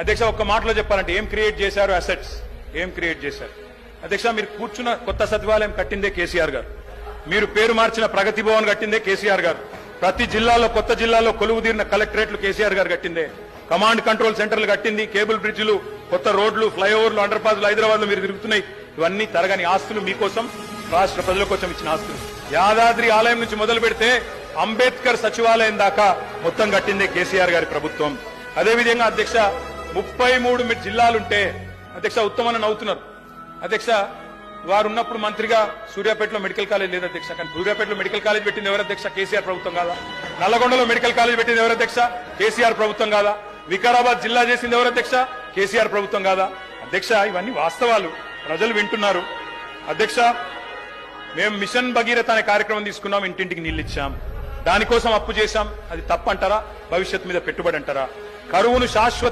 అధ్యక్ష ఒక్క మాటలో చెప్పాలంటే ఏం క్రియేట్ చేశారు? అసెట్స్ ఏం క్రియేట్ చేశారు? అధ్యక్ష మీరు కూర్చున్న కొత్త సచివాలయం కట్టిందే కేసీఆర్ గారు. మీరు పేరు మార్చిన ప్రగతి భవన్ కట్టిందే కేసీఆర్ గారు. ప్రతి జిల్లాలో కొత్త జిల్లాలో కొలువుదీరిన కలెక్టరేట్లు కేసీఆర్ గారు కట్టిందే. కమాండ్ కంట్రోల్ సెంటర్లు కట్టింది. కేబుల్ బ్రిడ్జిలు, కొత్త రోడ్లు, ఫ్లైఓవర్లు, అండర్ పాస్లు హైదరాబాద్ లో మీరు తిరుగుతున్నాయి. ఇవన్నీ తరగని ఆస్తులు, మీకోసం రాష్ట్ర ప్రజల కోసం ఇచ్చిన ఆస్తులు. యాదాద్రి ఆలయం నుంచి మొదలు పెడితే అంబేద్కర్ సచివాలయం దాకా మొత్తం కట్టిందే కేసీఆర్ గారి ప్రభుత్వం. అదేవిధంగా అధ్యక్ష 33 జిల్లాలుంటే అధ్యక్ష ఉత్తమన్న నవ్వుతున్నారు. అధ్యక్ష వారు ఉన్నప్పుడు మంత్రిగా సూర్యాపేటలో మెడికల్ కాలేజ్ లేదు అధ్యక్ష. కానీ సూర్యాపేటలో మెడికల్ కాలేజ్ పెట్టింది ఎవరు అధ్యక్ష? కేసీఆర్ ప్రభుత్వం కాదా? నల్లగొండలో మెడికల్ కాలేజ్ పెట్టింది ఎవరు అధ్యక్ష? కేసీఆర్ ప్రభుత్వం కాదా? వికారాబాద్ జిల్లా చేసింది ఎవరు అధ్యక్ష? కేసీఆర్ ప్రభుత్వం కాదా? అధ్యక్ష ఇవన్నీ వాస్తవాలు, ప్రజలు వింటున్నారు. అధ్యక్ష మేము మిషన్ భగీరథ అనే కార్యక్రమం తీసుకున్నాం, ఇంటింటికి నీళ్లు ఇచ్చాం. దానికోసం అప్పు చేశాం, అది తప్పంటారా? భవిష్యత్ మీద పెట్టుబడి అంటారా? కరువును శాశ్వత